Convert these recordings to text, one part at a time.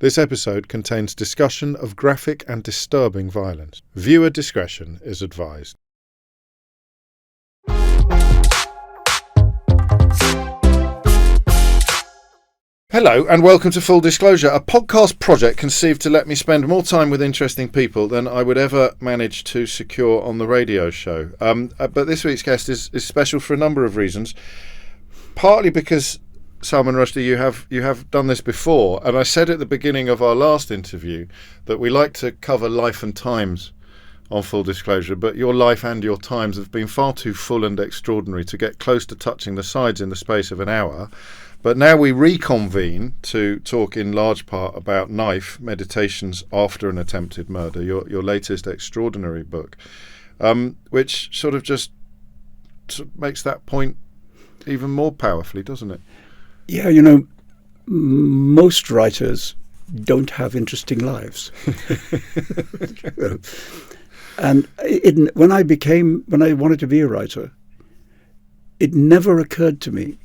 This episode contains discussion of graphic and disturbing violence. Viewer discretion is advised. Hello and welcome to Full Disclosure, a podcast project conceived to let me spend more time with interesting people than I would ever manage to secure on the radio show. But this week's guest is special for a number of reasons. Partly because, Salman Rushdie, you have done this before, and I said at the beginning of our last interview that we like to cover life and times on Full Disclosure, but your life and your times have been far too full and extraordinary to get close to touching the sides in the space of an hour. But now we reconvene to talk in large part about Knife, Meditations After an Attempted Murder, your latest extraordinary book, which sort of just makes that point even more powerfully, doesn't it? Yeah, most writers don't have interesting lives. And when I wanted to be a writer, it never occurred to me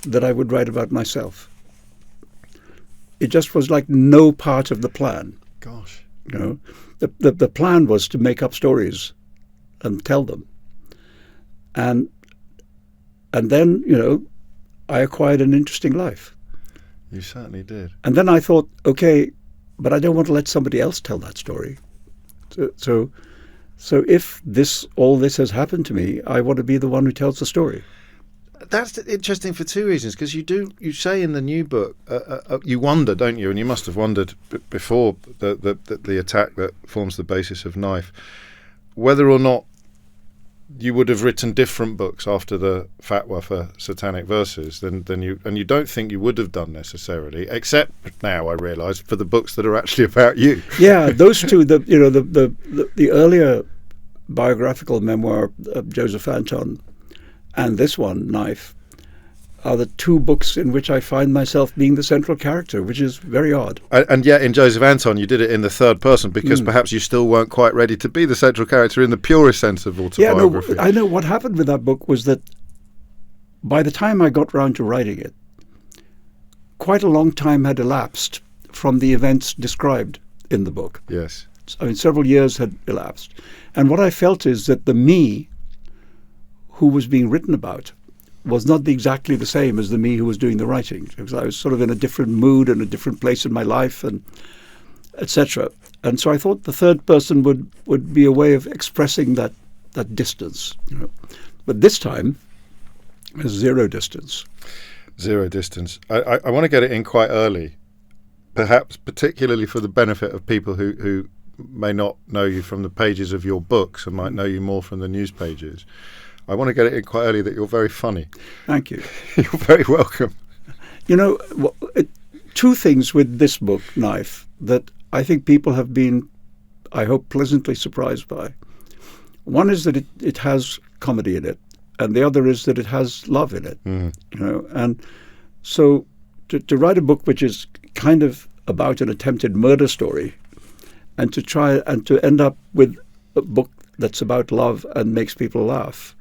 that I would write about myself. It just was like no part of the plan. Gosh. The plan was to make up stories and tell them. And then, I acquired an interesting life. You certainly did. And then I thought, okay, but I don't want to let somebody else tell that story. So if all this has happened to me, I want to be the one who tells the story. That's interesting for two reasons, because you say in the new book, you wonder, don't you, and you must have wondered before the attack that forms the basis of Knife, whether or not you would have written different books after the fatwa for satanic verses than you don't think you would have done necessarily, except now I realise for the books that are actually about you. Yeah, those two, the earlier biographical memoir of Joseph Anton and this one, Knife, are the two books in which I find myself being the central character, which is very odd. And yet in Joseph Anton you did it in the third person because perhaps you still weren't quite ready to be the central character in the purest sense of autobiography. Yeah, I know what happened with that book was that by the time I got round to writing it, quite a long time had elapsed from the events described in the book. Yes. I mean, several years had elapsed. And what I felt is that the me who was being written about was not exactly the same as the me who was doing the writing, because I was sort of in a different mood and a different place in my life, and etc. And so I thought the third person would be a way of expressing that distance. But this time, there's zero distance. Zero distance. I want to get it in quite early, perhaps particularly for the benefit of people who may not know you from the pages of your books and might know you more from the news pages. I want to get it in quite early that you're very funny. Thank you. You're very welcome. Two things with this book, Knife, that I think people have been, I hope, pleasantly surprised by. One is that it has comedy in it, and the other is that it has love in it. And so to write a book which is kind of about an attempted murder story, and to try and to end up with a book that's about love and makes people laugh,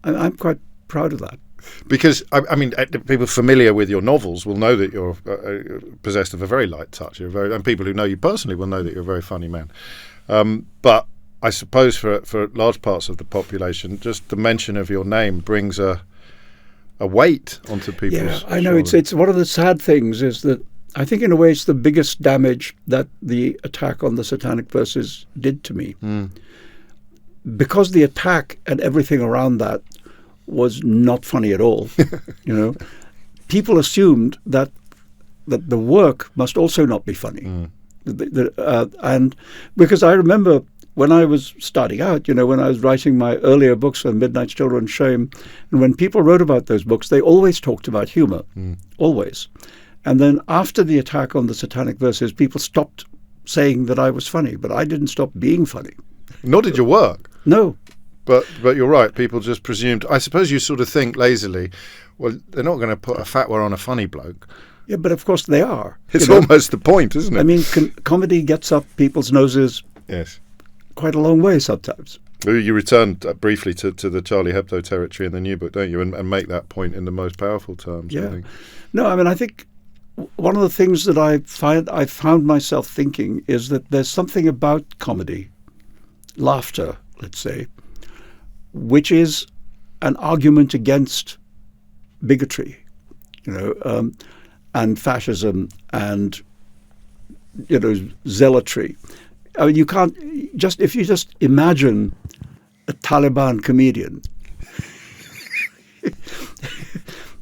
I'm quite proud of that. Because, I mean, people familiar with your novels will know that you're possessed of a very light touch. And people who know you personally will know that you're a very funny man. But I suppose for large parts of the population, just the mention of your name brings a weight onto people's Yeah, I know. shoulders. It's one of the sad things is that I think in a way it's the biggest damage that the attack on the satanic verses did to me. Because the attack and everything around that was not funny at all. People assumed that the work must also not be funny. And because I remember when I was starting out, when I was writing my earlier books on Midnight's Children, Shame, and when people wrote about those books, they always talked about humor, always. And then after the attack on the satanic verses, people stopped saying that I was funny, but I didn't stop being funny. Nor did your work. No. But you're right. People just presumed. I suppose you sort of think lazily, well, they're not going to put a fatwa on a funny bloke. Yeah, but of course they are. It's almost the point, isn't it? I mean, comedy gets up people's noses yes, quite a long way sometimes. You return briefly to the Charlie Hebdo territory in the new book, don't you? And make that point in the most powerful terms. Yeah. I think. No, I mean, I think one of the things that I found myself thinking is that there's something about comedy, laughter, let's say, which is an argument against bigotry, and fascism and zealotry. I mean, you can't if you just imagine a Taliban comedian.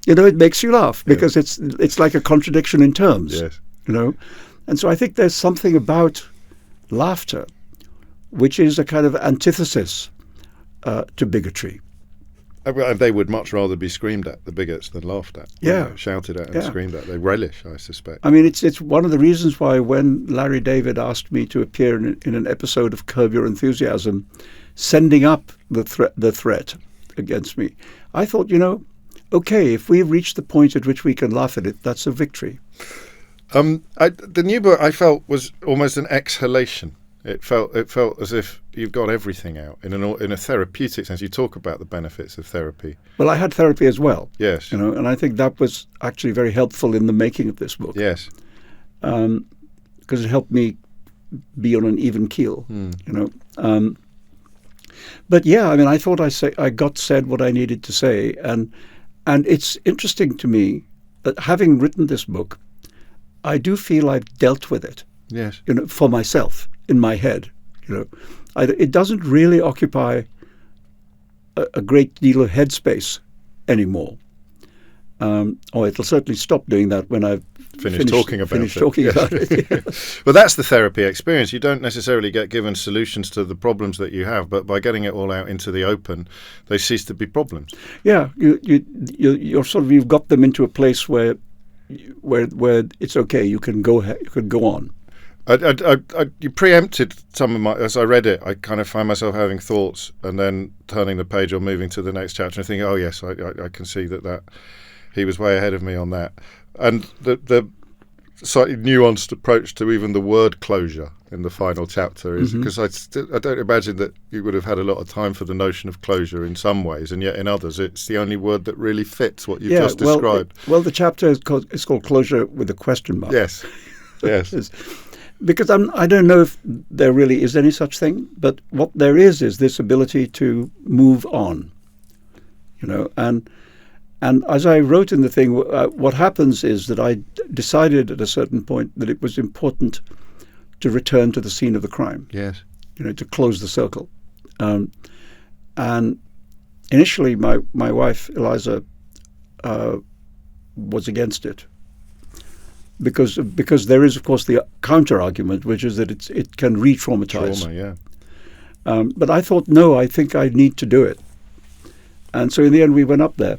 It makes you laugh because it's like a contradiction in terms. Yes. And so I think there's something about laughter which is a kind of antithesis to bigotry. And they would much rather be screamed at, the bigots, than laughed at. Yeah. Shouted at and screamed at. They relish, I suspect. I mean, it's one of the reasons why when Larry David asked me to appear in an episode of Curb Your Enthusiasm, sending up the threat against me, I thought, okay, if we've reached the point at which we can laugh at it, that's a victory. The new book, I felt, was almost an exhalation. It felt as if you've got everything out in a therapeutic sense. You talk about the benefits of therapy. Well, I had therapy as well. Yes. And I think that was actually very helpful in the making of this book. Yes. Because it helped me be on an even keel. But yeah, I mean, I thought I got said what I needed to say, and it's interesting to me that having written this book, I do feel I've dealt with it. Yes. For myself in my head. It doesn't really occupy a great deal of headspace anymore. Or it'll certainly stop doing that when I've finished talking about it. Yeah. Well, that's the therapy experience. You don't necessarily get given solutions to the problems that you have, but by getting it all out into the open, they cease to be problems. Yeah, you're sort of, you've got them into a place where it's okay. You can go on. You preempted some of my. As I read it, I kind of find myself having thoughts and then turning the page or moving to the next chapter and thinking, "Oh yes, I can see that he was way ahead of me on that." And the slightly nuanced approach to even the word closure in the final chapter is because I don't imagine that you would have had a lot of time for the notion of closure in some ways, and yet in others, it's the only word that really fits what you've just described. Well, the chapter is called Closure with a question mark. Yes. Yes. Because I don't know if there really is any such thing, but what there is this ability to move on, and as I wrote in the thing, what happens is that I decided at a certain point that it was important to return to the scene of the crime. Yes. To close the circle. And initially my wife, Eliza, was against it. Because there is, of course, the counter-argument, which is that it can re-traumatize. Trauma, yeah. But I thought, no, I think I need to do it. And so in the end, we went up there.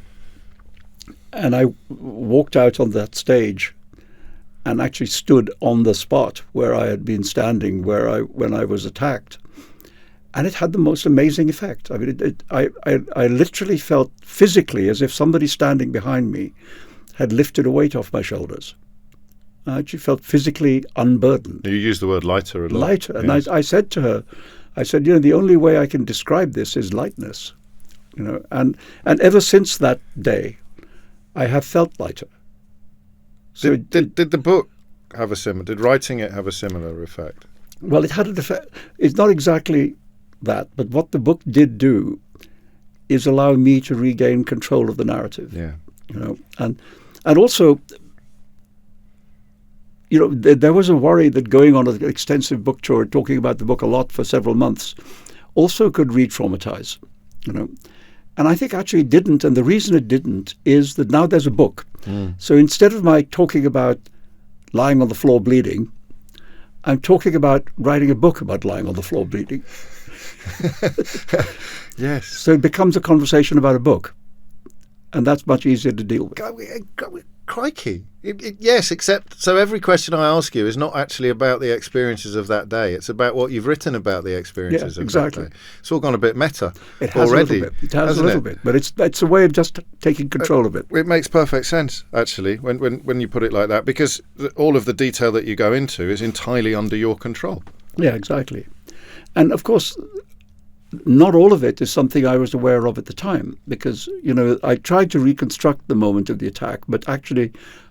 And I walked out on that stage and actually stood on the spot where I had been standing when I was attacked. And it had the most amazing effect. I mean, I literally felt physically as if somebody standing behind me had lifted a weight off my shoulders. I actually felt physically unburdened. You use the word lighter a lot. Lighter. Yes. And I said to her, the only way I can describe this is lightness. And ever since that day, I have felt lighter. So did the book have did writing it have a similar effect? Well, it had an effect. It's not exactly that, but what the book did do is allow me to regain control of the narrative. Yeah. And also, there was a worry that going on an extensive book tour, talking about the book a lot for several months, also could re-traumatize, And I think actually it didn't, and the reason it didn't is that now there's a book. So instead of my talking about lying on the floor bleeding, I'm talking about writing a book about lying on the floor bleeding. Yes. So it becomes a conversation about a book, and that's much easier to deal with. Crikey. Yes, except so every question I ask you is not actually about the experiences of that day. It's about what you've written about the experiences of exactly. that day. It's all gone a bit meta it has already. A little bit. It has a little bit. But it's a way of just taking control of it. It makes perfect sense, actually, when you put it like that, because all of the detail that you go into is entirely under your control. Yeah, exactly. And of course, not all of it is something I was aware of at the time, because, I tried to reconstruct the moment of the attack, but actually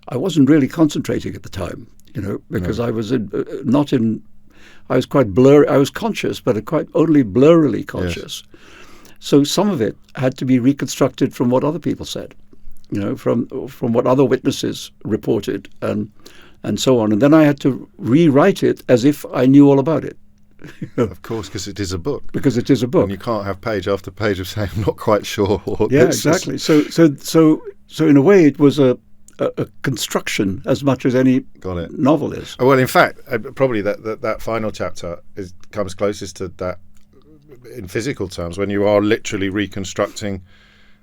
I wasn't really concentrating at the time, because I was not in. I was quite blurry. I was conscious, but quite only blurrily conscious. Yes. So some of it had to be reconstructed from what other people said, from what other witnesses reported, and so on. And then I had to rewrite it as if I knew all about it. Of course, because it is a book. Because it is a book, and you can't have page after page of saying I'm not quite sure. Yeah, exactly. So in a way, it was a construction as much as any novel is. Well, in fact, probably that final chapter comes closest to that in physical terms, when you are literally reconstructing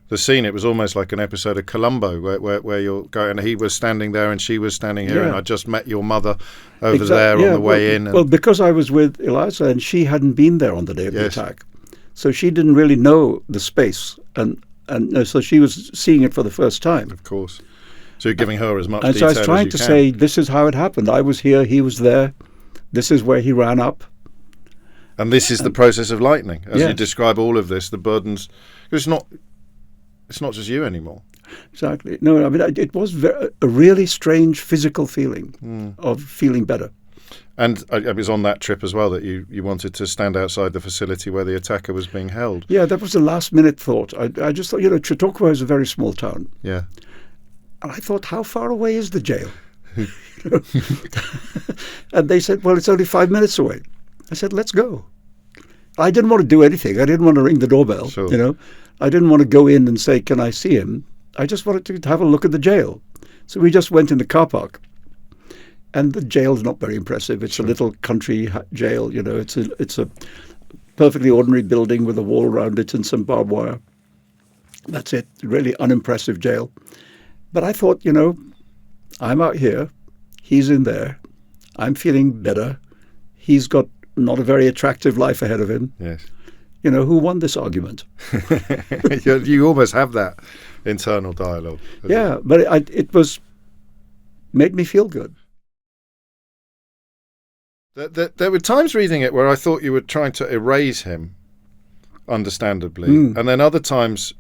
the scene. It was almost like an episode of Columbo where you're going, and he was standing there and she was standing here, and I just met your mother over there on the way in. Well, because I was with Eliza and she hadn't been there on the day of the attack, so she didn't really know the space, and so she was seeing it for the first time. Of course. So you're giving her as much detail as you can. And so I was trying to say, this is how it happened. I was here, he was there. This is where he ran up. And this is the process of lightning. As you describe all of this, the burdens... It's not just you anymore. Exactly. No, I mean, it was a really strange physical feeling of feeling better. And it was on that trip as well that you wanted to stand outside the facility where the attacker was being held. Yeah, that was a last-minute thought. I just thought, Chautauqua is a very small town. Yeah. And I thought, how far away is the jail? And they said, well, it's only 5 minutes away. I said, let's go. I didn't want to do anything. I didn't want to ring the doorbell. Sure. I didn't want to go in and say, can I see him? I just wanted to have a look at the jail. So we just went in the car park. And the jail's not very impressive. It's a little country jail. It's a perfectly ordinary building with a wall around it and some barbed wire. That's it. Really unimpressive jail. But I thought, I'm out here. He's in there. I'm feeling better. He's got not a very attractive life ahead of him. Yes. Who won this argument? You almost have that internal dialogue. Yeah, but it made me feel good. There were times reading it where I thought you were trying to erase him, understandably, and then other times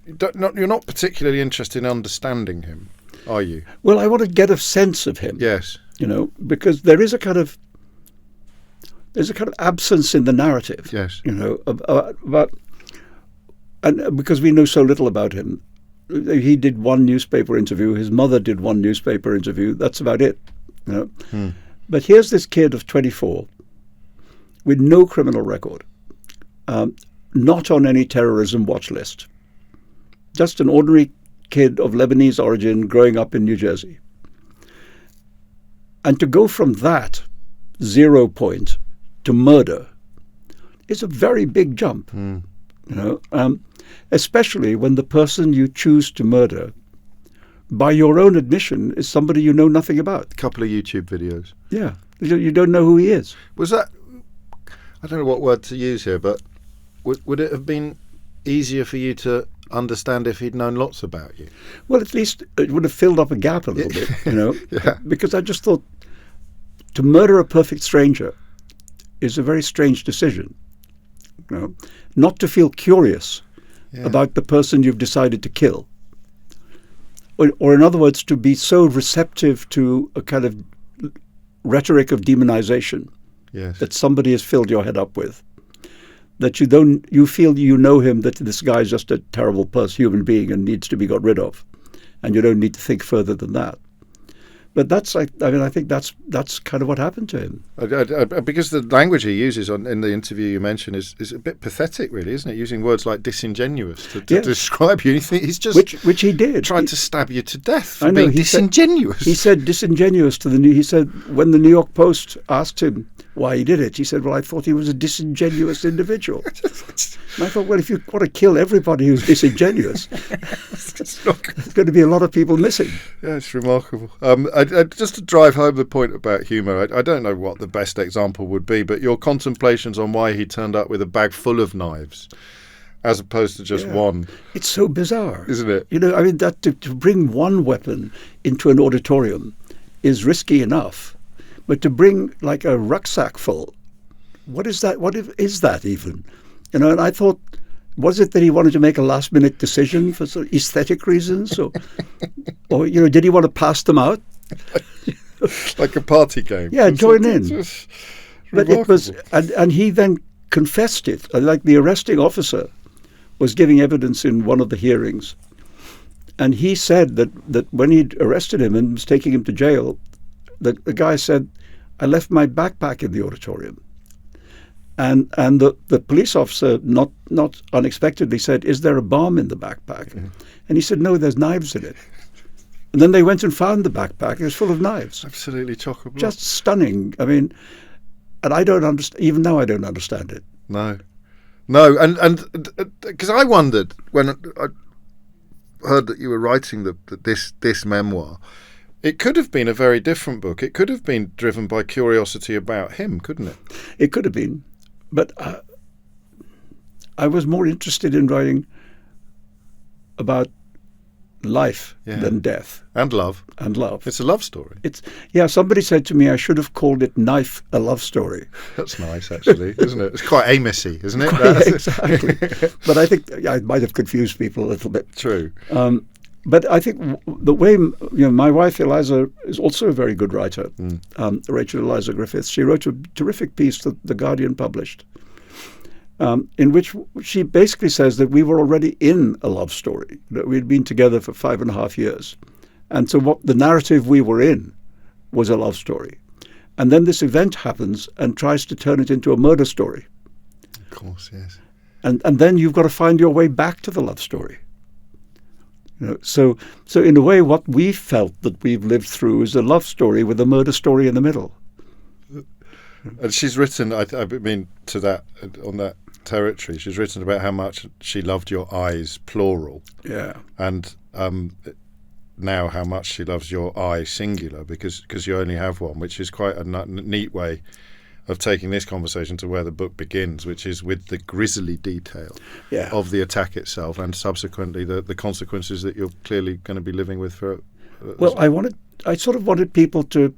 you're not particularly interested in understanding him, are you? Well, I want to get a sense of him. Yes. Because there is a kind of absence in the narrative. Yes. And because we know so little about him. He did one newspaper interview. His mother did one newspaper interview. That's about it. But here's this kid of 24 with no criminal record, not on any terrorism watch list. Just an ordinary kid of Lebanese origin growing up in New Jersey. And to go from that 0 point to murder is a very big jump, especially when the person you choose to murder, by your own admission, is somebody you know nothing about. A couple of YouTube videos. Yeah, you don't know who he is. Was that, I don't know what word to use here, but would it have been easier for you to understand if he'd known lots about you? Well, at least it would have filled up a gap a little bit, Yeah. Because I just thought to murder a perfect stranger is a very strange decision. Not to feel curious about the person you've decided to kill. Or in other words, to be so receptive to a kind of rhetoric of demonization that somebody has filled your head up with. That you feel you know him, that this guy's just a terrible human being and needs to be got rid of. And you don't need to think further than that. But I think that's kind of what happened to him. Because the language he uses in the interview you mentioned is a bit pathetic, really, isn't it? Using words like disingenuous to describe you. You think he's just which he did. Tried to stab you to death for being disingenuous. He said disingenuous to he said when the New York Post asked him why he did it, he said, well, I thought he was a disingenuous individual. And I thought, well, if you want to kill everybody who's disingenuous, there's going to be a lot of people missing. Yeah, it's remarkable. Just to drive home the point about humour, I don't know what the best example would be, but your contemplations on why he turned up with a bag full of knives as opposed to just one. It's so bizarre. Isn't it? That to bring one weapon into an auditorium is risky enough, but to bring like a rucksack full, what is that? What is that even? And I thought was it that he wanted to make a last-minute decision for sort of aesthetic reasons, or did he want to pass them out? Like a party game. Yeah, join in. But remarkable. it was, and he then confessed it. Like the arresting officer was giving evidence in one of the hearings, and he said that when he'd arrested him and was taking him to jail, the guy said, "I left my backpack in the auditorium." And the police officer, not unexpectedly, said, "Is there a bomb in the backpack?" Mm-hmm. And he said, "No, there's knives in it." And then they went and found the backpack. It was full of knives. Absolutely chock-a-block. Just stunning. I mean, and I don't understand. Even now, I don't understand it. No, and because I wondered when I heard that you were writing this memoir, it could have been a very different book. It could have been driven by curiosity about him, couldn't it? It could have been, but I was more interested in writing about life than death. And love. And love. It's a love story. Somebody said to me I should have called it Knife, a Love Story. That's nice, actually, isn't it? It's quite Amosy, isn't it? Yeah, exactly. But I think I might have confused people a little bit. True. But I think the way, my wife Eliza is also a very good writer, Rachel Eliza Griffiths. She wrote a terrific piece that The Guardian published, in which she basically says that we were already in a love story, that we'd been together for 5.5 years. And so what the narrative we were in was a love story. And then this event happens and tries to turn it into a murder story. Of course, yes. And then you've got to find your way back to the love story. So in a way, what we felt that we've lived through is a love story with a murder story in the middle. And she's written, I mean, on that territory, she's written about how much she loved your eyes, plural. Yeah. And now how much she loves your eye, singular, because you only have one, which is quite a neat way of taking this conversation to where the book begins, which is with the grisly detail of the attack itself and subsequently the consequences that you're clearly going to be living with for. Well, I sort of wanted people to,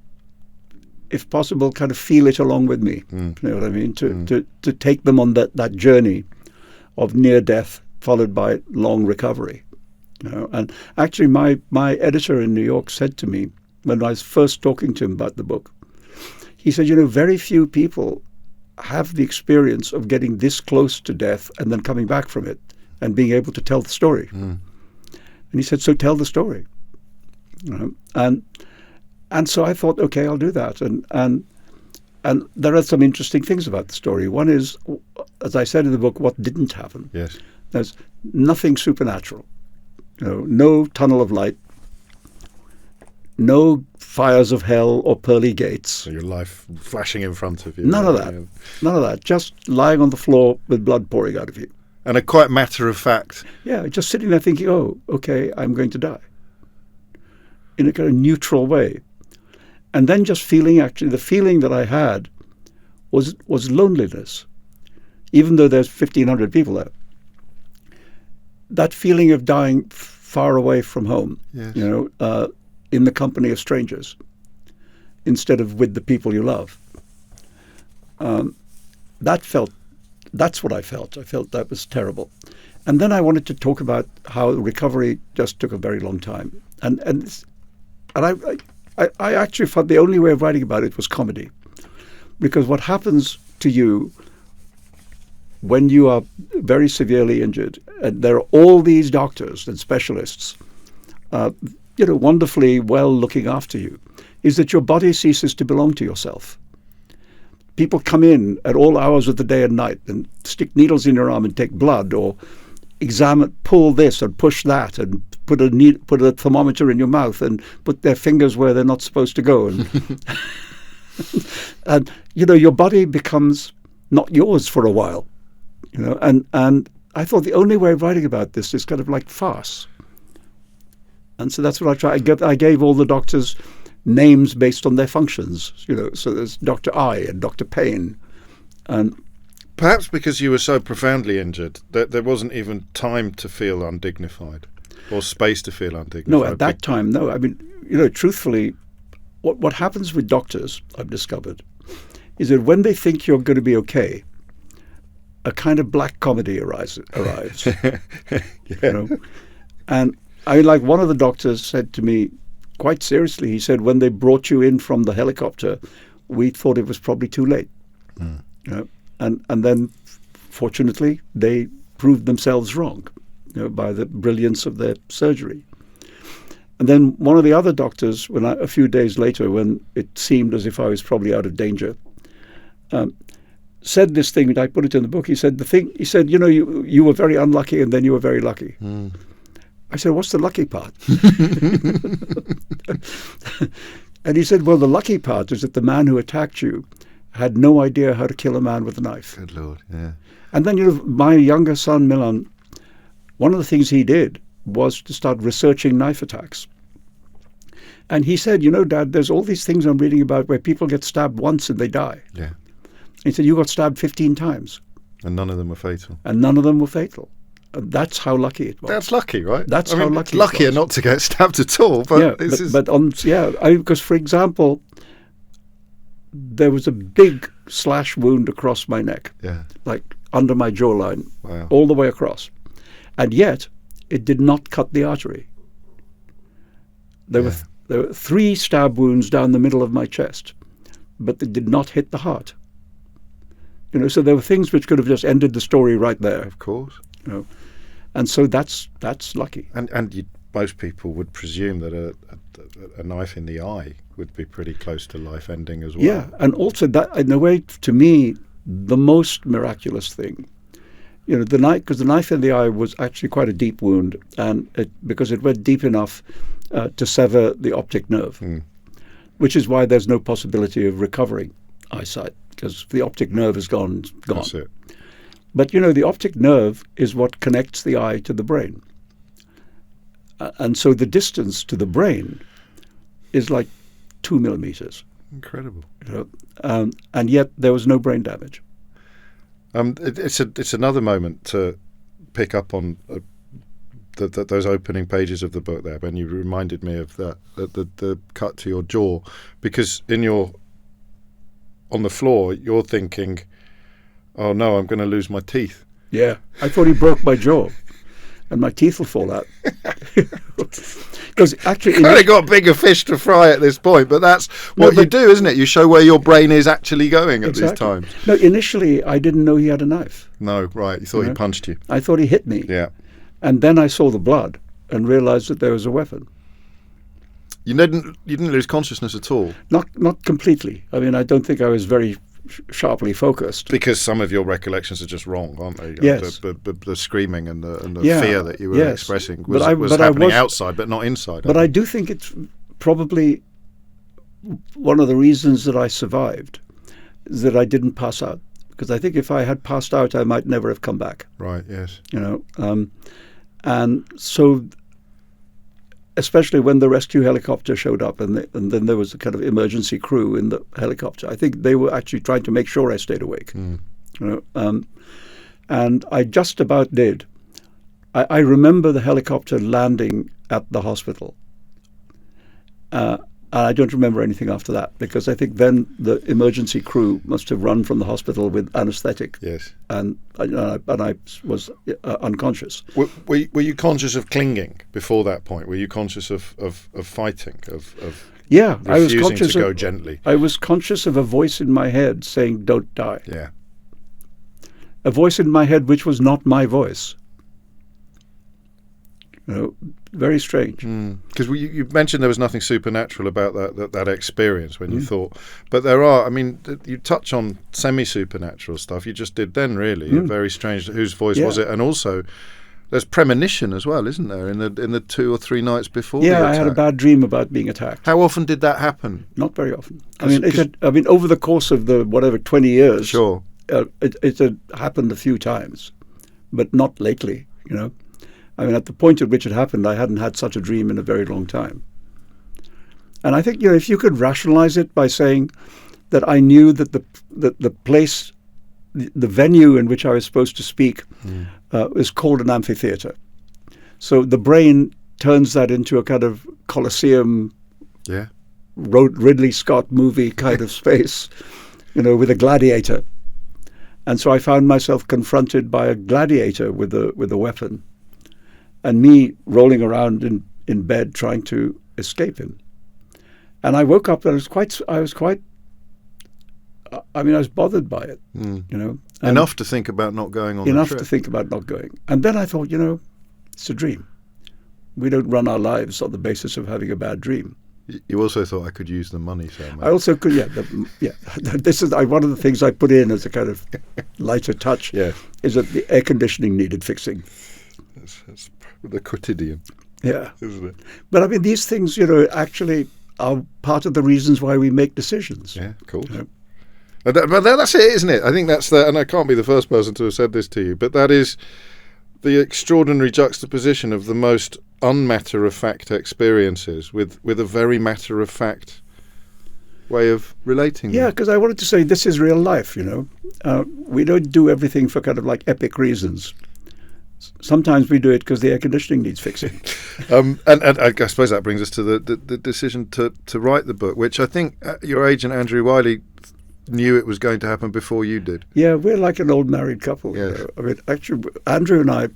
if possible, kind of feel it along with me. You know what I mean? To take them on that journey of near death followed by long recovery. And actually, my editor in New York said to me when I was first talking to him about the book, he said, very few people have the experience of getting this close to death and then coming back from it and being able to tell the story. And he said, so tell the story. And so I thought, okay, I'll do that. And there are some interesting things about the story. One is, as I said in the book, what didn't happen. Yes. There's nothing supernatural. No tunnel of light, no fires of hell or pearly gates. So your life flashing in front of you. None of that. None of that. Just lying on the floor with blood pouring out of you. And a quite matter of fact. Yeah, just sitting there thinking, oh, okay, I'm going to die. In a kind of neutral way. And then just feeling, actually, the feeling that I had was loneliness. Even though there's 1,500 people there. That feeling of dying far away from home. Yes. In the company of strangers instead of with the people you love. That's what I felt. I felt that was terrible. And then I wanted to talk about how recovery just took a very long time. And I actually thought the only way of writing about it was comedy. Because what happens to you when you are very severely injured, and there are all these doctors and specialists wonderfully well looking after you, is that your body ceases to belong to yourself. People come in at all hours of the day and night and stick needles in your arm and take blood, or pull this and push that, and put a thermometer in your mouth and put their fingers where they're not supposed to go, and your body becomes not yours for a while, And I thought the only way of writing about this is kind of like farce. And so that's what I tried. I gave all the doctors names based on their functions, so there's Dr. I and Dr. Payne. And perhaps because you were so profoundly injured that there wasn't even time to feel undignified or space to feel undignified. No, at that time, no. I mean, truthfully, what happens with doctors, I've discovered, is that when they think you're going to be okay, a kind of black comedy arrives. Yeah. You know? And I mean, like one of the doctors said to me quite seriously, he said, when they brought you in from the helicopter, we thought it was probably too late. You know? And then, fortunately, they proved themselves wrong, you know, by the brilliance of their surgery. And then one of the other doctors, a few days later, when it seemed as if I was probably out of danger, said this thing, and I put it in the book. He said, you know, you were very unlucky and then you were very lucky. I said, what's the lucky part? And he said, well, the lucky part is that the man who attacked you had no idea how to kill a man with a knife. Good Lord, yeah. And then, you know, my younger son, Milan, one of the things he did was to start researching knife attacks. And he said, you know, Dad, there's all these things I'm reading about where people get stabbed once and they die. Yeah. He said, you got stabbed 15 times. And none of them were fatal. And none of them were fatal. And that's how lucky it was. That's lucky, right? That's how lucky it's luckier not to get stabbed at all. But because, for example, there was a big slash wound across my neck, like under my jawline, all the way across. And yet, it did not cut the artery. There were 3 stab wounds down the middle of my chest, but they did not hit the heart. You know, so there were things which could have just ended the story right there. Of course. You know, and so that's lucky. And most people would presume that a knife in the eye would be pretty close to life ending as well. Yeah, and also that, in a way, to me, the most miraculous thing, you know, because the knife in the eye was actually quite a deep wound, and because it went deep enough to sever the optic nerve, which is why there's no possibility of recovering eyesight, because the optic nerve is gone. That's it. But, you know, the optic nerve is what connects the eye to the brain. And so the distance to the brain is like 2 millimeters. Incredible. You know? And yet there was no brain damage. It's another moment to pick up on those opening pages of the book there, when you reminded me of the cut to your jaw, because on the floor you're thinking, oh no, I'm going to lose my teeth. Yeah, I thought he broke my jaw, and my teeth will fall out. Because actually, kind of got bigger fish to fry at this point, but that's what you do, isn't it? You show where your brain is actually going at these times. No, initially I didn't know he had a knife. No, right? You thought he punched you. I thought he hit me. Yeah. And then I saw the blood and realized that there was a weapon. You didn't lose consciousness at all? Not completely. I mean, I don't think I was very sharply focused. Because some of your recollections are just wrong, aren't they? Yes. The screaming and the fear that you were expressing was happening outside, but not inside. But I do think it's probably one of the reasons that I survived, is that I didn't pass out. Because I think if I had passed out, I might never have come back. Right, yes. You know, and so, especially when the rescue helicopter showed up, and then there was a kind of emergency crew in the helicopter. I think they were actually trying to make sure I stayed awake. You know, and I just about did. I remember the helicopter landing at the hospital. And I don't remember anything after that, because I think then the emergency crew must have run from the hospital with anesthetic. Yes. And I was unconscious. Were you conscious of clinging before that point? Were you conscious of fighting, of I was conscious to go gently? I was conscious of a voice in my head saying, "Don't die." Yeah. A voice in my head which was not my voice. You know, very strange. Because you mentioned there was nothing supernatural about that experience when you thought, but there are. I mean, you touch on semi-supernatural stuff. You just did then, really. Very strange. Whose voice was it? And also, there's premonition as well, isn't there? In the 2 or 3 nights before. Yeah, the I had a bad dream about being attacked. How often did that happen? Not very often. I mean, over the course of the 20 years. Sure. It had happened a few times, but not lately. You know. I mean, at the point at which it happened, I hadn't had such a dream in a very long time. And I think, you know, if you could rationalize it by saying that I knew that the place, the venue in which I was supposed to speak is called an amphitheater. So the brain turns that into a kind of Colosseum, Ridley Scott movie kind of space, you know, with a gladiator. And so I found myself confronted by a gladiator with a weapon, and me rolling around in bed trying to escape him. And I woke up and I was bothered by it, Enough to think about not going on the trip. Enough to think about not going. And then I thought, it's a dream. We don't run our lives on the basis of having a bad dream. You also thought I could use the money, Salman. I also could, This is one of the things I put in as a kind of lighter touch. Yeah. Is that the air conditioning needed fixing. That's the quotidian. Yeah, isn't it? But I mean, these things, actually are part of the reasons why we make decisions. Yeah, of course. But that's it, isn't it? I think that's and I can't be the first person to have said this to you, but that is the extraordinary juxtaposition of the most unmatter-of-fact experiences with a very matter-of-fact way of relating. Yeah, because I wanted to say this is real life, we don't do everything for kind of like epic reasons. Sometimes we do it because the air conditioning needs fixing. And I suppose that brings us to the decision to write the book, which I think your agent, Andrew Wiley, knew it was going to happen before you did. Yeah, we're like an old married couple. Yes. I mean, actually, Andrew and I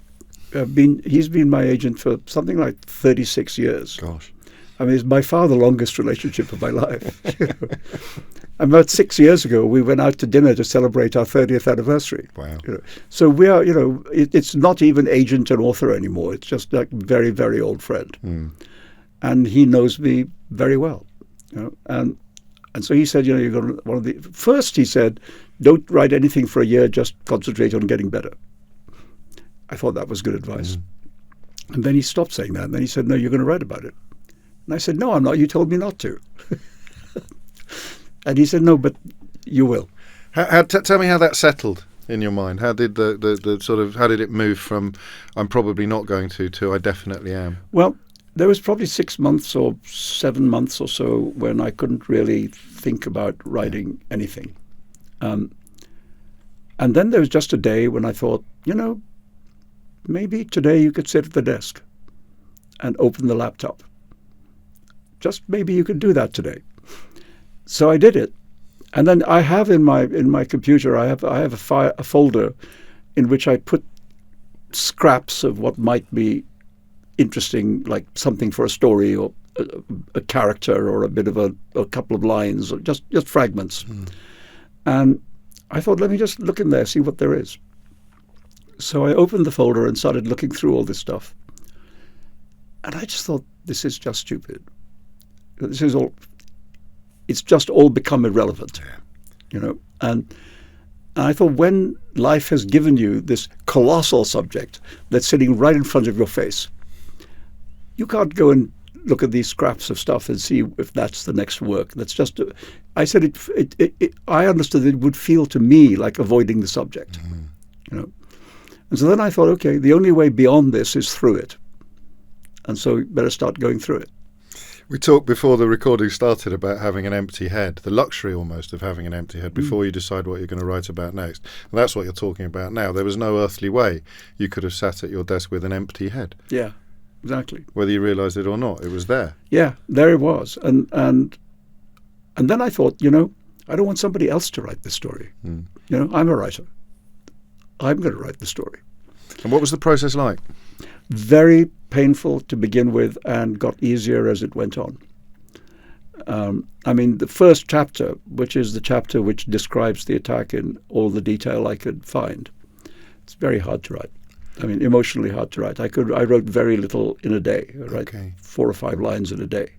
he's been my agent for something like 36 years. Gosh. I mean, it's by far the longest relationship of my life. About 6 years ago, we went out to dinner to celebrate our 30th anniversary. Wow. So we are, it's not even agent and author anymore. It's just like very, very old friend. Mm. And he knows me very well. And so he said, you're going to, first he said, don't write anything for a year, just concentrate on getting better. I thought that was good advice. Mm. And then he stopped saying that. And then he said, no, you're going to write about it. And I said, no, I'm not. You told me not to. And he said, no, but you will. Tell me how that settled in your mind. How did the sort of, how did it move from I'm probably not going to I definitely am? Well, there was probably 6 months or 7 months or so when I couldn't really think about writing anything. And then there was just a day when I thought, maybe today you could sit at the desk and open the laptop. Just maybe you could do that today. So I did it. And then I have in my computer, I have a folder in which I put scraps of what might be interesting, like something for a story or a character or a bit of a couple of lines or just fragments. Mm. And I thought, let me just look in there, see what there is. So I opened the folder and started looking through all this stuff. And I just thought, this is just stupid. It's just all become irrelevant, And I thought, when life has given you this colossal subject that's sitting right in front of your face, you can't go and look at these scraps of stuff and see if that's the next work. That's just. I said I understood it would feel to me like avoiding the subject, And so then I thought, okay, the only way beyond this is through it, and so better start going through it. We talked before the recording started about having an empty head, the luxury almost of having an empty head before you decide what you're going to write about next. And that's what you're talking about now. There was no earthly way you could have sat at your desk with an empty head. Yeah, exactly. Whether you realised it or not, it was there. Yeah, there it was. And then I thought, I don't want somebody else to write this story. Mm. I'm a writer. I'm going to write the story. And what was the process like? Very painful to begin with and got easier as it went on. The first chapter, which is the chapter which describes the attack in all the detail I could find, it's very hard to write. Emotionally hard to write. I wrote very little in a day. I write 4 or 5 lines in a day.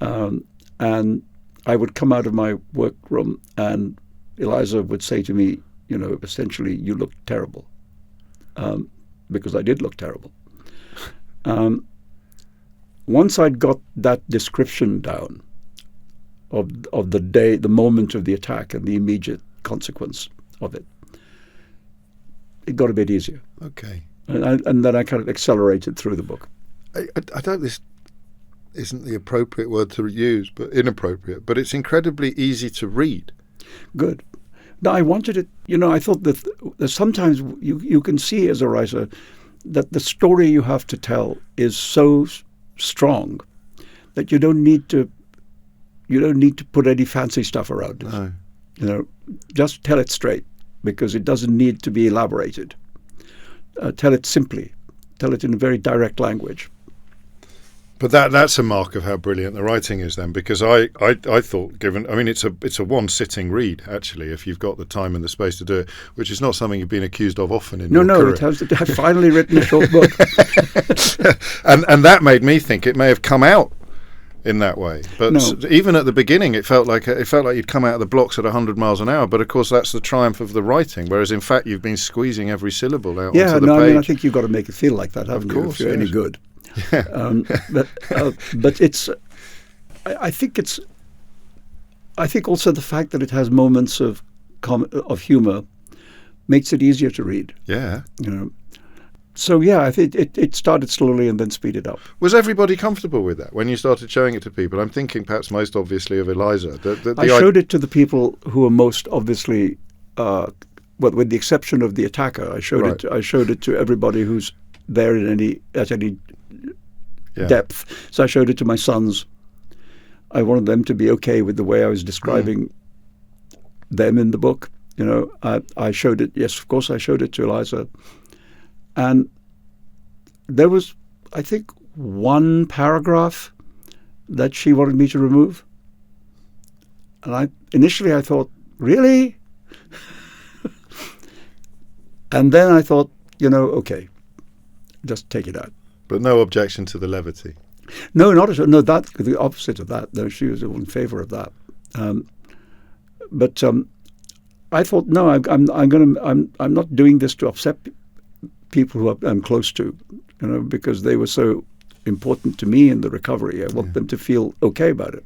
And I would come out of my workroom and Eliza would say to me, essentially, you look terrible. Because I did look terrible. Once I'd got that description down of the day, the moment of the attack and the immediate consequence of it, it got a bit easier. Okay. And then I kind of accelerated through the book. I don't, this isn't the appropriate word to use, but inappropriate, but it's incredibly easy to read. Good. No, I wanted it, I thought that sometimes you can see as a writer that the story you have to tell is so strong that you don't need to put any fancy stuff around it. No. Just tell it straight. because it doesn't need to be elaborated. Tell it simply. Tell it in a very direct language. But that's a mark of how brilliant the writing is then, because I thought, given, I mean, it's a one sitting read, actually, if you've got the time and the space to do it, which is not something you've been accused of often in your career. I've finally written a short book. and that made me think it may have come out in that way. But even at the beginning, it felt like you'd come out of the blocks at 100 miles an hour. But of course, that's the triumph of the writing. Whereas in fact, you've been squeezing every syllable out onto the page. I mean, I think you've got to make it feel like that, haven't you? If you're any good. Yeah. But it's. I think also the fact that it has moments of humor makes it easier to read. Yeah. You know. So I think it started slowly and then speeded up. Was everybody comfortable with that when you started showing it to people? I'm thinking perhaps most obviously of Eliza. I showed it to the people who were most obviously, with the exception of the attacker. I showed it to everybody who's there at any depth. So I showed it to my sons. I wanted them to be okay with the way I was describing them in the book. You know, I showed it. Yes, of course, I showed it to Eliza. And there was, I think, one paragraph that she wanted me to remove. And initially I thought, really? And then I thought, okay, just take it out. But no objection to the levity? No, not at all. No, the opposite of that. No, she was in favor of that. But I thought, no, I'm not doing this to upset people who I'm close to, because they were so important to me in the recovery. I want them to feel okay about it.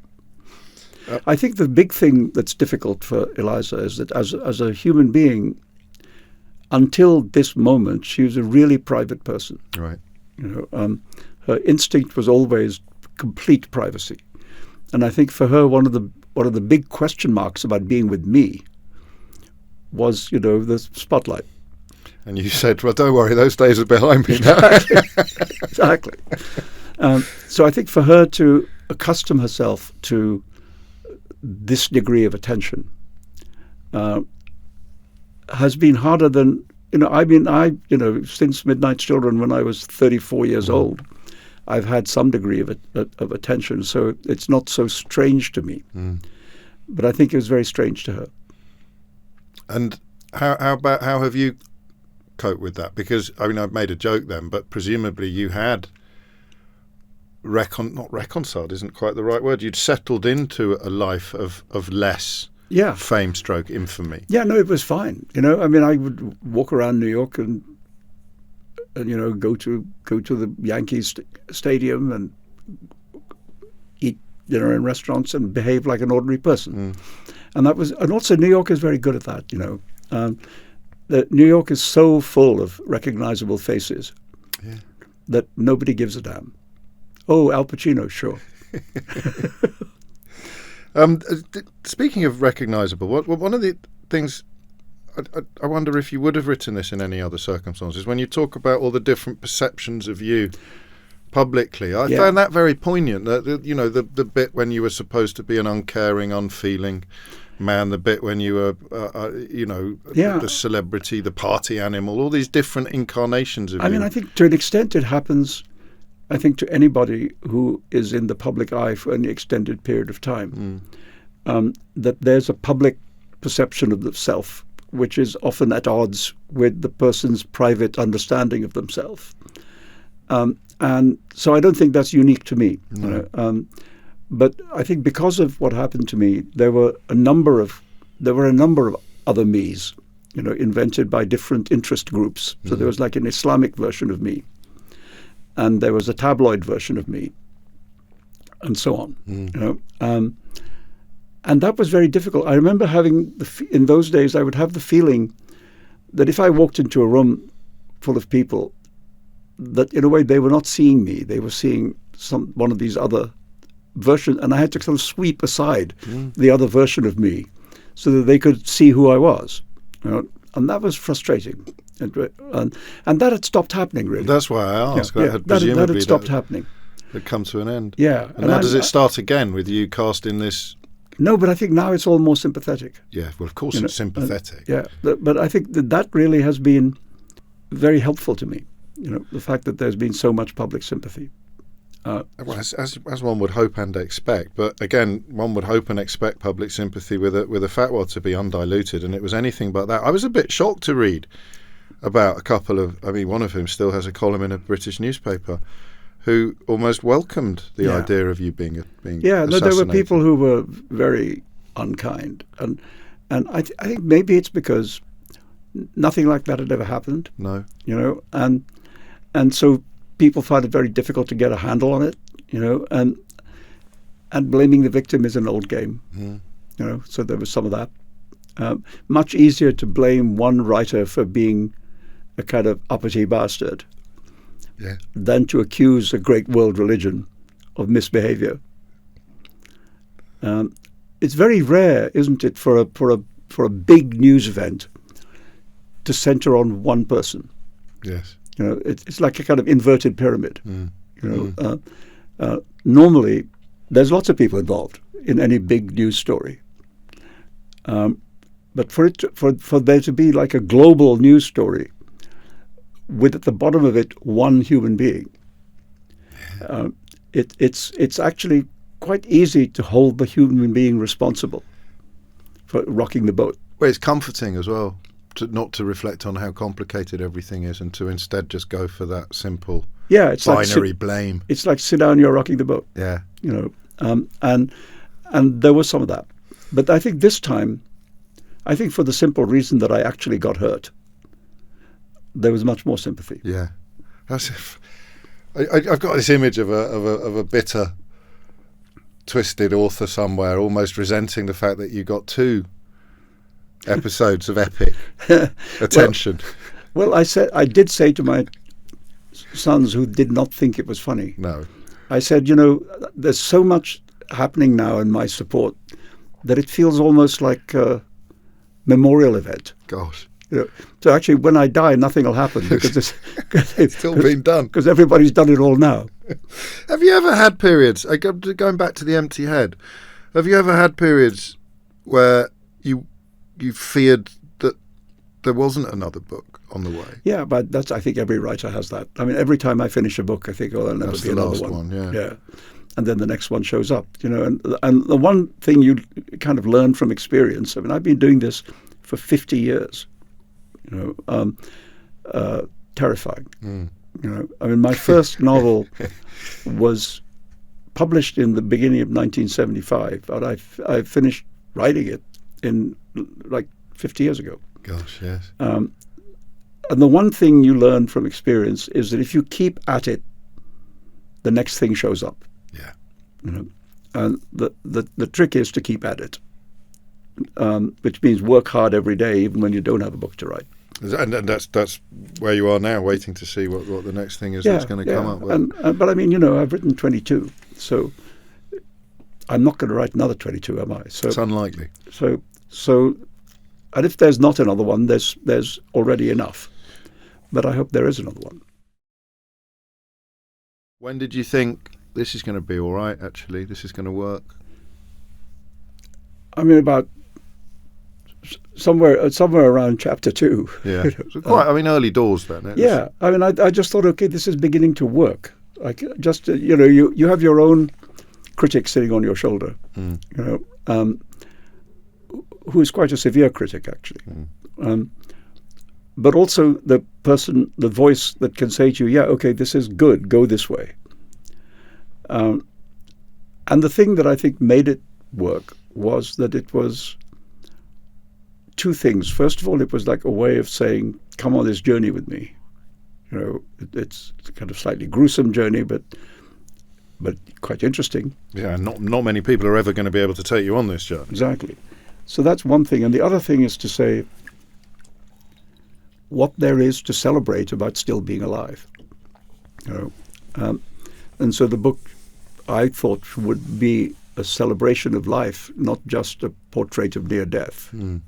I think the big thing that's difficult for Eliza is that as a human being, until this moment, she was a really private person. Right. Her instinct was always complete privacy, and I think for her one of the big question marks about being with me was the spotlight. And you said, well, don't worry, those days are behind me now. Exactly. So I think for her to accustom herself to this degree of attention has been harder than, since Midnight Children, when I was 34 years old, I've had some degree of attention. So it's not so strange to me. But I think it was very strange to her. And how have you cope with that? Because I've made a joke then, but presumably you had not reconciled isn't quite the right word. You'd settled into a life of less fame stroke infamy. Yeah, no, it was fine. I would walk around New York and go to the Yankees stadium and eat dinner in restaurants and behave like an ordinary person. And also New York is very good at that. That New York is so full of recognizable faces that nobody gives a damn. Oh, Al Pacino, sure. Speaking of recognizable, one of the things I wonder if you would have written this in any other circumstances, when you talk about all the different perceptions of you publicly. I found that very poignant. The bit when you were supposed to be an uncaring, unfeeling man, the bit when you were, the celebrity, the party animal, all these different incarnations of you. I think to an extent it happens, to anybody who is in the public eye for any extended period of time, that there's a public perception of the self, which is often at odds with the person's private understanding of themselves. And so I don't think that's unique to me. No. But I think because of what happened to me, there were a number of other me's, invented by different interest groups. So there was like an Islamic version of me, and there was a tabloid version of me, and so on. And that was very difficult. I remember having in those days I would have the feeling that if I walked into a room full of people, that in a way they were not seeing me; they were seeing one of these other version, and I had to sort of sweep aside the other version of me so that they could see who I was. And that was frustrating. And that had stopped happening, really. That's why I asked. That had stopped happening. Had come to an end. Yeah. And now does it start again with you casting this No, but I think now it's all more sympathetic. Yeah, well, of course it's sympathetic. But I think that really has been very helpful to me. The fact that there's been so much public sympathy. Well, as one would hope and expect, but again, one would hope and expect public sympathy with a fatwa to be undiluted, and it was anything but that. I was a bit shocked to read about a couple of, one of whom still has a column in a British newspaper, who almost welcomed the idea of you being assassinated. There were people who were very unkind, and I think maybe it's because nothing like that had ever happened. No, and so people find it very difficult to get a handle on it, and blaming the victim is an old game, so there was some of that. Much easier to blame one writer for being a kind of uppity bastard than to accuse a great world religion of misbehavior. It's very rare, isn't it, for a big news event to center on one person. Yes. It's like a kind of inverted pyramid. Normally, there's lots of people involved in any big news story. But for there to be like a global news story with at the bottom of it one human being, it's actually quite easy to hold the human being responsible for rocking the boat. Well, it's comforting as well. Not to reflect on how complicated everything is, and to instead just go for that simple it's binary blame. It's like, sit down, you're rocking the boat. Yeah. And there was some of that. But I think this time, for the simple reason that I actually got hurt, there was much more sympathy. Yeah. That's if I've got this image of a bitter, twisted author somewhere almost resenting the fact that you got two episodes of epic attention. Well, I did say to my sons, who did not think it was funny. No. I said, there's so much happening now in my support that it feels almost like a memorial event. Gosh. So actually, when I die, nothing will happen because it's still been done. Because everybody's done it all now. Have you ever had periods, going back to the empty head, have you ever had periods where you feared that there wasn't another book on the way? Yeah, but I think every writer has that. I mean, every time I finish a book, I think, there'll never be another one. Yeah. And then the next one shows up, and the one thing you kind of learn from experience, I've been doing this for 50 years, terrifying. My first novel was published in the beginning of 1975, but I finished writing it in like 50 years ago. Gosh, yes. And the one thing you learn from experience is that if you keep at it, the next thing shows up. Yeah. And the trick is to keep at it, which means work hard every day, even when you don't have a book to write. And that's where you are now, waiting to see what the next thing is that's going to come up with. But I've written 22, so I'm not going to write another 22, am I? So it's unlikely. So, and if there's not another one, there's already enough. But I hope there is another one. When did you think this is going to be all right? Actually, this is going to work. About somewhere around chapter 2. Yeah, so quite. Early doors then. I just thought, okay, this is beginning to work. Like just you have your own critic sitting on your shoulder, who is quite a severe critic actually, but also the voice that can say to you, okay, this is good, go this way. And the thing that I think made it work was that it was two things. First of all, it was like a way of saying, come on this journey with me. It's a kind of slightly gruesome journey, but quite interesting. Yeah, not many people are ever going to be able to take you on this journey. Exactly. So that's one thing. And the other thing is to say what there is to celebrate about still being alive. And so the book, I thought, would be a celebration of life, not just a portrait of near death. And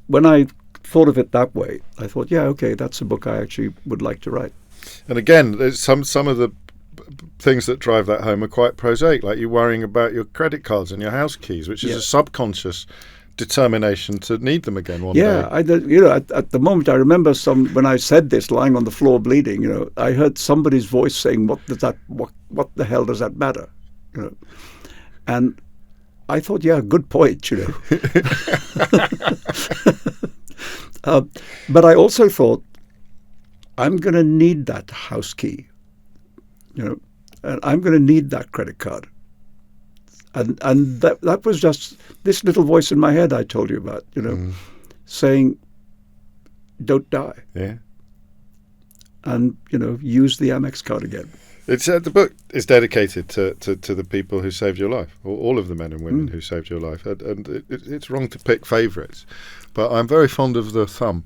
when I thought of it that way, I thought, yeah, okay, that's a book I actually would like to write. And again, there's some of the things that drive that home are quite prosaic, like you worrying about your credit cards and your house keys, which is a subconscious determination to need them again one day. Yeah, at the moment, I remember when I said this, lying on the floor bleeding. I heard somebody's voice saying, "What the hell does that matter?" And I thought, yeah, good point. But I also thought, I'm going to need that house key, and I'm going to need that credit card. And that was just this little voice in my head I told you about, saying, don't die. Yeah. And, use the Amex card again. It's the book is dedicated to the people who saved your life, or all of the men and women who saved your life. And it's wrong to pick favourites, but I'm very fond of the thumb.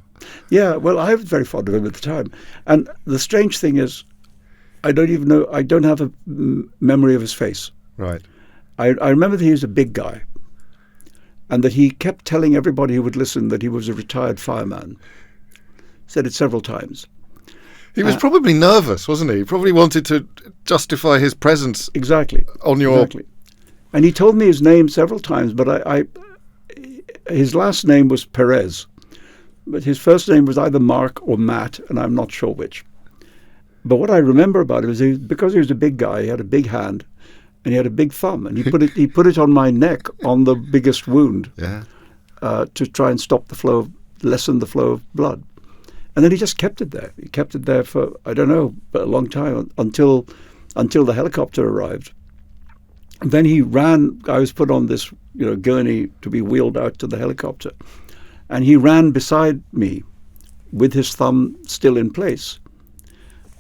Yeah, well, I was very fond of him at the time. And the strange thing is, I don't have a memory of his face. Right. I remember that he was a big guy, and that he kept telling everybody who would listen that he was a retired fireman. Said it several times. He was probably nervous, wasn't he? He probably wanted to justify his presence. Exactly. Exactly. And he told me his name several times, but his last name was Perez, but his first name was either Mark or Matt, and I'm not sure which. But what I remember about him is because he was a big guy, he had a big hand, and he had a big thumb, and he put it on my neck on the biggest wound, to try and lessen the flow of blood. And then he just kept it there. He kept it there for, I don't know, but a long time, until the helicopter arrived. And then he ran. I was put on this gurney to be wheeled out to the helicopter. And he ran beside me with his thumb still in place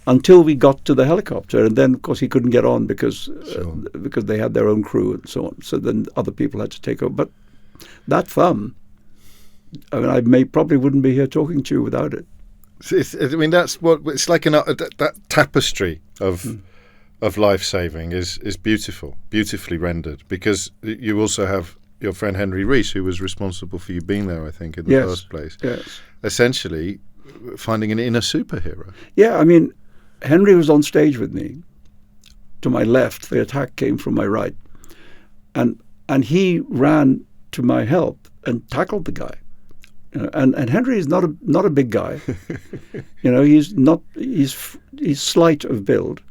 until we got to the helicopter. And then, of course, he couldn't get on because they had their own crew and so on. So then other people had to take over. But that thumb, I probably wouldn't be here talking to you without it. That's what it's like. That tapestry of life saving is beautifully rendered, because you also have your friend Henry Rees, who was responsible for you being there, I think, in the first place. Yes. Essentially, finding an inner superhero. Yeah, Henry was on stage with me. To my left, the attack came from my right, and he ran to my help and tackled the guy. And Henry is not a big guy. He's slight of build,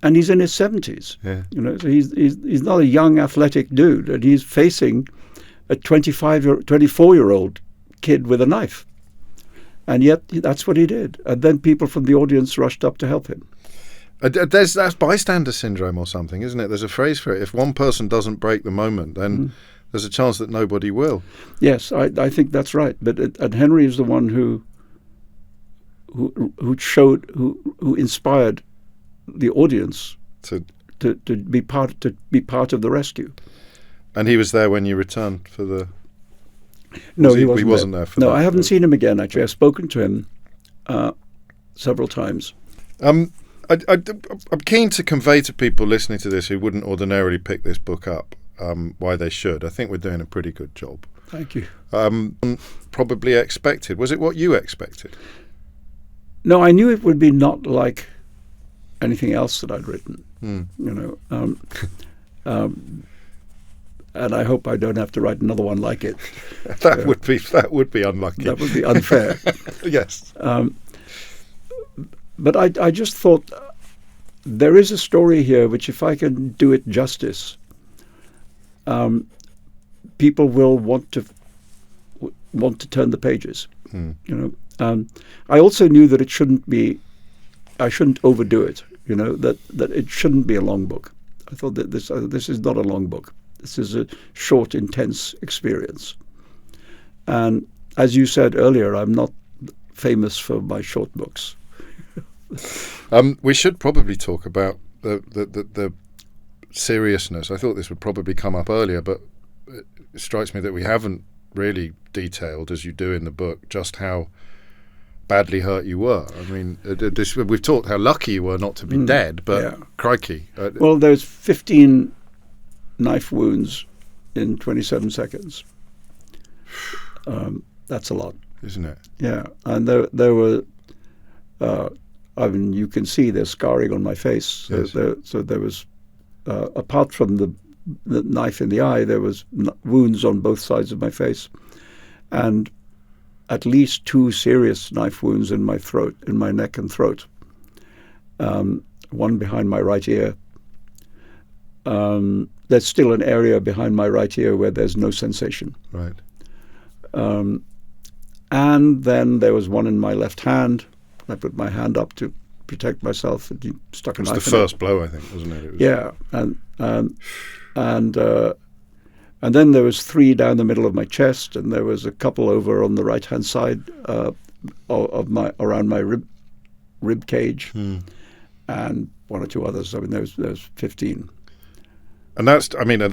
and he's in his 70s. Yeah. So he's not a young athletic dude, and he's facing a 24-year-old kid with a knife. And yet that's what he did. And then people from the audience rushed up to help him. That's bystander syndrome or something, isn't it? There's a phrase for it. If one person doesn't break the moment, then there's a chance that nobody will. Yes, I think that's right. But and Henry is the one who inspired the audience to be part of the rescue. And he was there when you returned for the. No, he wasn't. He wasn't there for that. No, I haven't seen him again. Actually, I've spoken to him several times. I'm keen to convey to people listening to this who wouldn't ordinarily pick this book up why they should. I think we're doing a pretty good job. Thank you. Probably expected. Was it what you expected? No, I knew it would be not like anything else that I'd written. And I hope I don't have to write another one like it. That would be unlucky. That would be unfair. Yes. But I just thought there is a story here which, if I can do it justice, people will want to turn the pages. I also knew that I shouldn't overdo it. That it shouldn't be a long book. I thought that this is not a long book. This is a short, intense experience. And as you said earlier, I'm not famous for my short books. We should probably talk about the seriousness. I thought this would probably come up earlier, but it strikes me that we haven't really detailed, as you do in the book, just how badly hurt you were. We've talked how lucky you were not to be dead, but crikey. Well, there's 15 knife wounds in 27 seconds. That's a lot, isn't it? Yeah, and there were I mean, you can see there's scarring on my face. Yes. So there was, apart from the knife in the eye, there was wounds on both sides of my face, and at least 2 serious knife wounds in my throat, in my neck and throat. One behind my right ear. There's still an area behind my right ear where there's no sensation. Right. And then there was one in my left hand. I put my hand up to protect myself, and he stuck a knife in it. It was the first blow, I think, wasn't it? It was... Yeah, and then there was 3 down the middle of my chest, and there was a couple over on the right-hand side of my, around my rib cage, and 1 or 2 others. I mean, there was 15. And that's, I mean, on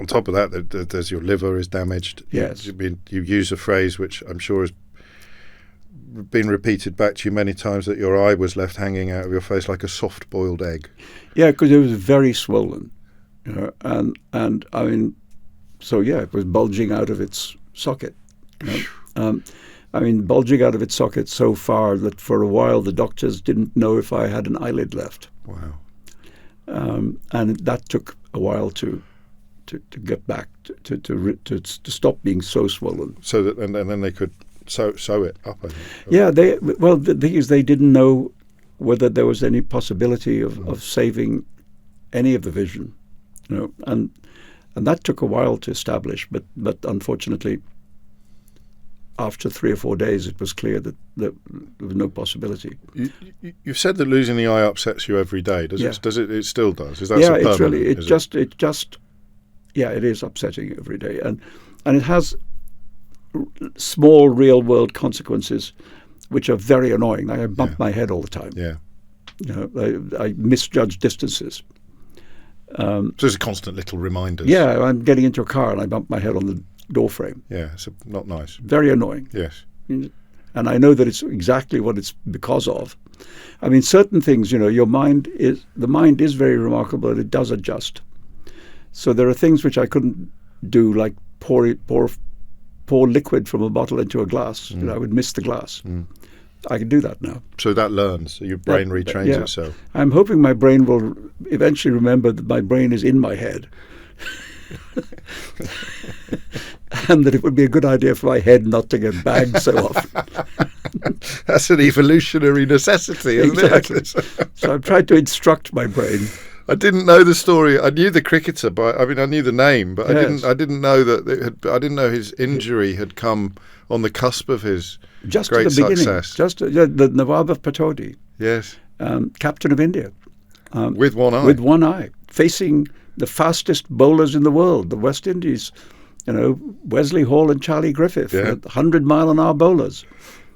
top of that, there's your liver is damaged. Yes. You use a phrase which I'm sure has been repeated back to you many times, that your eye was left hanging out of your face like a soft-boiled egg. Yeah, because it was very swollen, you know, and I mean, so yeah, it was bulging out of its socket. You know? I mean, bulging out of its socket so far that for a while the doctors didn't know if I had an eyelid left. Wow. And that took a while to get back to stop being so swollen. So that and then they could sew it up, I think. Yeah, the thing is, they didn't know whether there was any possibility of saving any of the vision, you know, and that took a while to establish. But unfortunately, after 3 or 4 days, it was clear that there was no possibility. You've said that losing the eye upsets you every day. Does it? Does it? It still does. Is that yeah? So It's permanent, really it is upsetting every day, and it has small real world consequences, which are very annoying. Like I bump my head all the time. Yeah. You know, I misjudge distances. So there's a constant little reminders. Yeah, I'm getting into a car and I bump my head on the door frame. Yeah, it's not nice. Very annoying. Yes. And I know that it's exactly what it's because of. I mean, certain things, you know, the mind is very remarkable, and it does adjust. So there are things which I couldn't do, like pour liquid from a bottle into a glass. You know, I would miss the glass. I can do that now. So that learns. So your brain retrains itself. I'm hoping my brain will eventually remember that my brain is in my head. And that it would be a good idea for my head not to get banged so often. That's an evolutionary necessity, isn't it? So I've tried to instruct my brain. I didn't know the story. I knew the cricketer, but I mean, I knew the name, but Yes. I didn't know that I didn't know his injury had come on the cusp of his just great at the beginning. success. The Nawab of Patodi, Yes, captain of India, with one eye. with one eye, facing the fastest bowlers in the world, the West Indies. You know, Wesley Hall and Charlie Griffith, 100-mile-an-hour bowlers.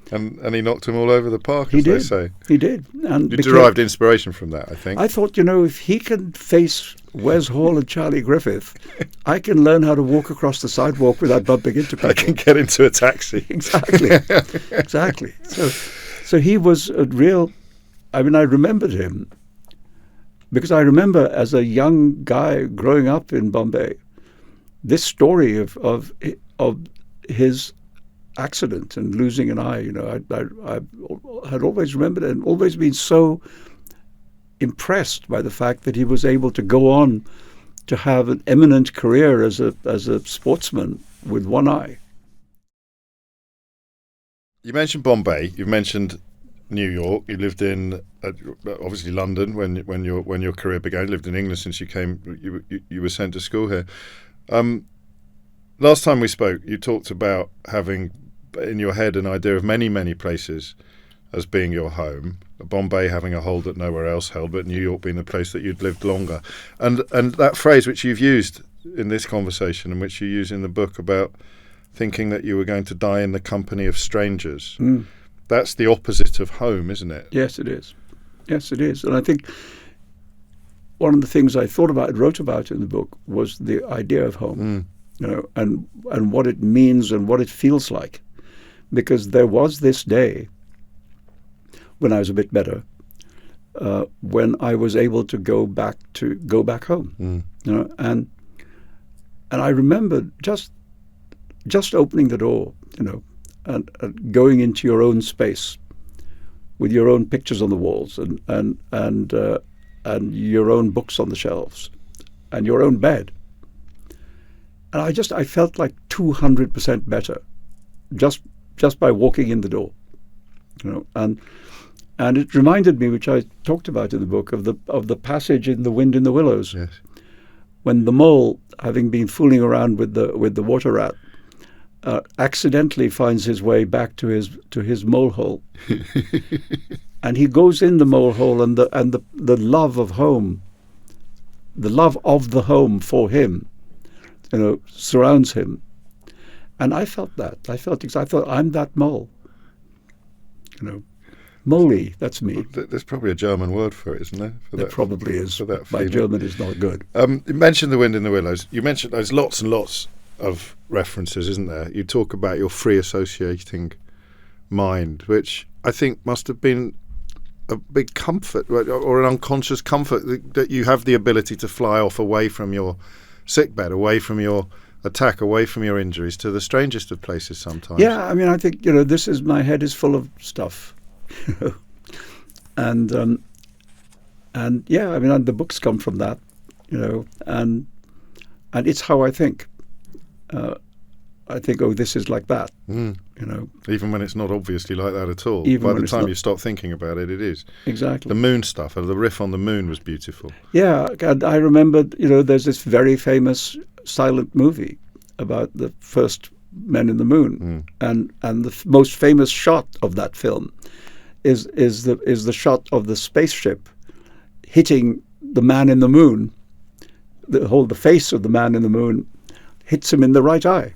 And he knocked him all over the park, He as they did. say. He did. And You derived inspiration from that, I think. I thought, you know, if he can face Wes Hall and Charlie Griffith, I can learn how to walk across the sidewalk without bumping into people. I can get into a taxi. Exactly. Exactly. So he was a real... I mean, I remembered him because I remember as a young guy growing up in Bombay, this story of his accident and losing an eye. You know, I had always remembered it and always been so impressed by the fact that he was able to go on to have an eminent career as a sportsman with one eye. You mentioned Bombay. You've mentioned New York. You lived in obviously London when your career began. You lived in England since you came. You were sent to school here. Last time we spoke, you talked about having in your head an idea of many places as being your home. Bombay having a hold that nowhere else held, but New York being the place that you'd lived longer. And that phrase which you've used in this conversation and which you use in the book about thinking that you were going to die in the company of strangers. That's the opposite of home, isn't it? Yes, it is. Yes, it is. And I think one of the things I thought about and wrote about in the book was the idea of home, you know, and what it means and what it feels like. Because there was this day when I was a bit better, when I was able to go back home, you know, and I remember just opening the door, you know, and going into your own space with your own pictures on the walls and your own books on the shelves and your own bed. And I felt like 200% better just by walking in the door, and it reminded me, which I talked about in the book, of the passage in The Wind in the Willows. Yes. When the mole, having been fooling around with the water rat, accidentally finds his way back to his mole hole, and he goes in the mole hole, and the love of home, the love of the home for him, surrounds him. And I felt that. I thought, I'm that mole. Moley, that's me. There's probably a German word for it, isn't there? There probably is. For that My German is not good. You mentioned The Wind in the Willows. You mentioned there's lots and lots of references, isn't there? You talk about your free associating mind, which I think must have been a big comfort, or an unconscious comfort, that you have the ability to fly off away from your sickbed, away from your attack, away from your injuries, to the strangest of places sometimes. Yeah, I mean, I think, my head is full of stuff. And yeah, I mean, the books come from that, and it's how I think. I think, this is like that, Even when it's not obviously like that at all. Even By the time you stop thinking about it, it is. Exactly. The moon stuff, the riff on the moon was beautiful. Yeah, and I remember, there's this very famous silent movie about the first men in the moon, and the most famous shot of that film is the shot of the spaceship hitting the man in the moon. The face of the man in the moon hits him in the right eye,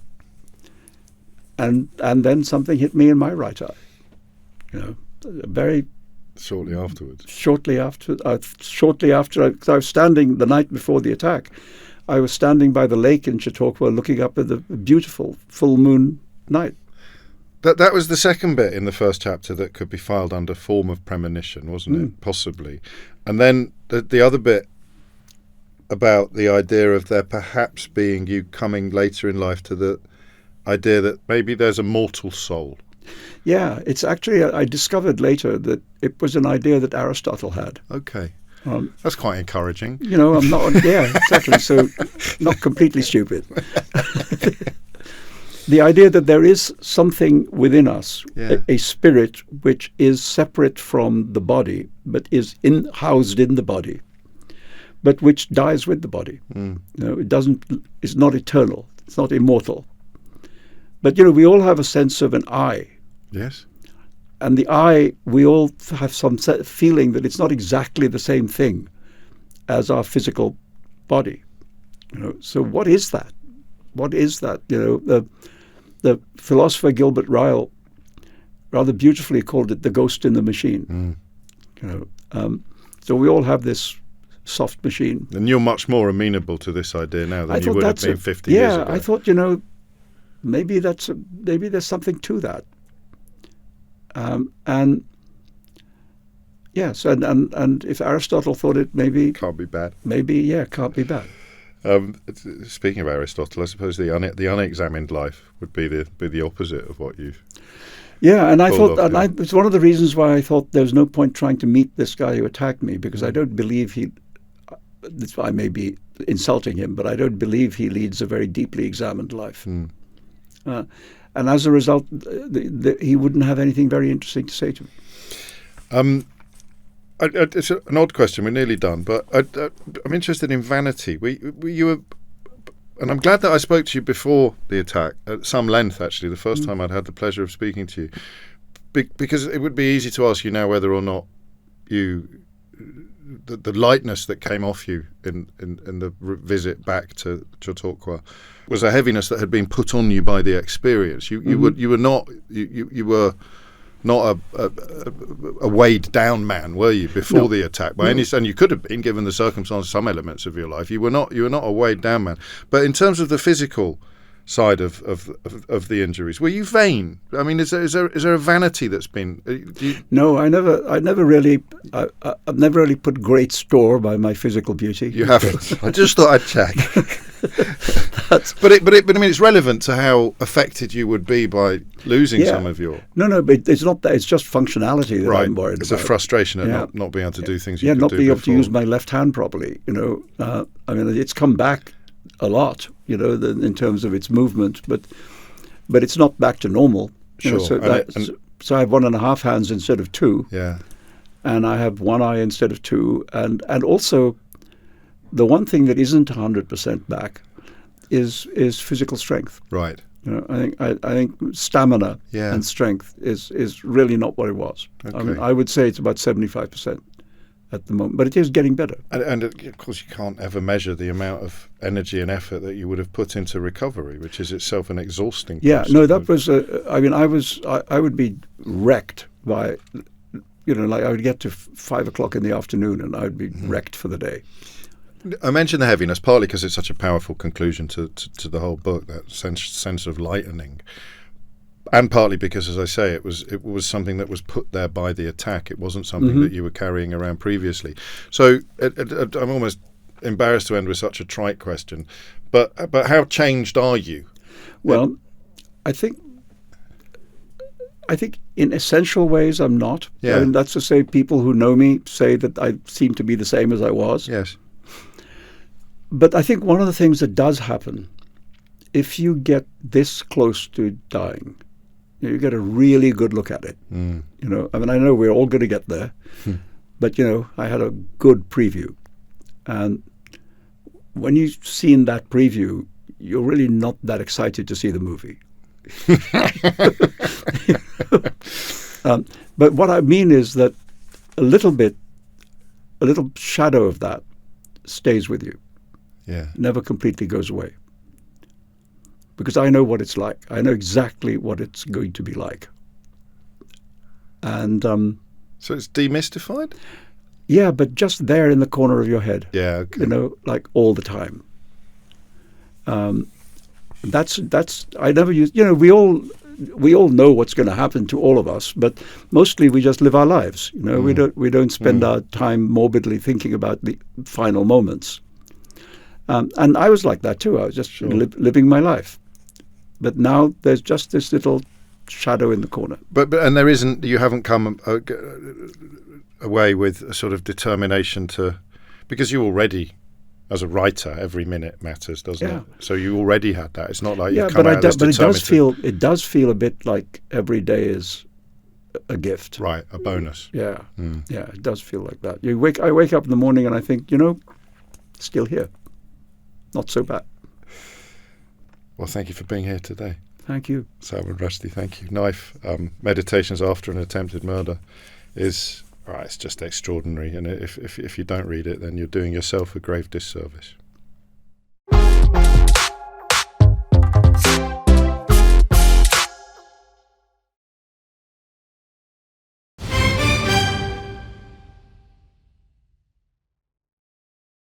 and then something hit me in my right eye. Very shortly afterwards. Shortly after, because I was standing the night before the attack. I was standing by the lake in Chautauqua, looking up at the beautiful full moon night. That was the second bit in the first chapter that could be filed under form of premonition, wasn't it? Possibly. And then the other bit about the idea of there perhaps being, you coming later in life to the idea that maybe there's a mortal soul. Yeah, it's actually, I discovered later that it was an idea that Aristotle had. Okay. That's quite encouraging. I'm not, yeah, exactly. So not completely stupid. The idea that there is something within us, a spirit which is separate from the body, but is housed in the body, but which dies with the body. It's not eternal. It's not immortal. But, we all have a sense of an I. Yes. And the I, we all have some feeling that it's not exactly the same thing as our physical body. So what is that? What is that? The philosopher Gilbert Ryle rather beautifully called it the ghost in the machine. So we all have this soft machine. And you're much more amenable to this idea now than you would have been 50 years ago. Yeah, I thought, maybe there's something to that. And yes, and if Aristotle thought it, maybe can't be bad. Maybe, can't be bad. Speaking of Aristotle, I suppose the unexamined life would be the opposite of what you've. Yeah, and I thought, it's one of the reasons why I thought there was no point trying to meet this guy who attacked me, because I don't believe I may be insulting him, but I don't believe he leads a very deeply examined life. And as a result, he wouldn't have anything very interesting to say to me. It's an odd question. We're nearly done, but I'm interested in vanity. You were, and I'm glad that I spoke to you before the attack at some length. Actually, the first time I'd had the pleasure of speaking to you, because it would be easy to ask you now whether or not the lightness that came off you in the visit back to Chautauqua was a heaviness that had been put on you by the experience. You were not a weighed down man, were you, before the attack? And you could have been, given the circumstances, some elements of your life. You were not a weighed down man. But in terms of the physical side of the injuries. Were you vain? I mean, is there a vanity that's been? No, I've never really put great store by my physical beauty. You haven't. I just thought I'd check. But I mean, it's relevant to how affected you would be by losing some of your. No, but it's not that. It's just functionality that I'm worried about. It's a frustration at not being able to do things. You could not do being able before. to use my left hand properly. I mean, it's come back a lot. In terms of its movement, but it's not back to normal. Sure. So I have 1.5 hands instead of 2. Yeah. And I have one eye instead of 2, and also the one thing that isn't 100% back is physical strength. Right. I think stamina and strength is really not what it was. Okay. I mean, I would say it's about 75% at the moment, but it is getting better. And of course, you can't ever measure the amount of energy and effort that you would have put into recovery, which is itself an exhausting process. Yeah, no, that was. I would be wrecked by, like I would get to 5 o'clock in the afternoon and I would be wrecked for the day. I mentioned the heaviness partly because it's such a powerful conclusion to the whole book, that sense of lightening, and partly because, as I say, it was something that was put there by the attack. It wasn't something that you were carrying around previously. So I'm almost embarrassed to end with such a trite question, but how changed are you? Well, I think in essential ways I'm not. Yeah. I mean, that's to say, people who know me say that I seem to be the same as I was. Yes. But I think one of the things that does happen, if you get this close to dying, you get a really good look at it. I mean, I know we're all going to get there, but I had a good preview, and when you've seen that preview, you're really not that excited to see the movie. But what I mean is that a little shadow of that stays with you. Yeah. Never completely goes away. Because I know what it's like. I know exactly what it's going to be like. And so it's demystified? Yeah, but just there in the corner of your head. Yeah, okay. Like all the time. That's I never use. We all know what's going to happen to all of us, but mostly we just live our lives. We don't spend our time morbidly thinking about the final moments. And I was like that too. I was just living my life. But now there's just this little shadow in the corner. But there isn't. You haven't come away with a sort of determination to, because you already, as a writer, every minute matters, doesn't it? So you already had that. It's not like you've come out of this determined. It does feel a bit like every day is a gift. Right, a bonus. Yeah, yeah, it does feel like that. I wake up in the morning and I think, still here. Not so bad. Well, thank you for being here today. Thank you. Salman Rushdie, thank you. Knife, Meditations After an Attempted Murder is, it's just extraordinary. And if you don't read it, then you're doing yourself a grave disservice.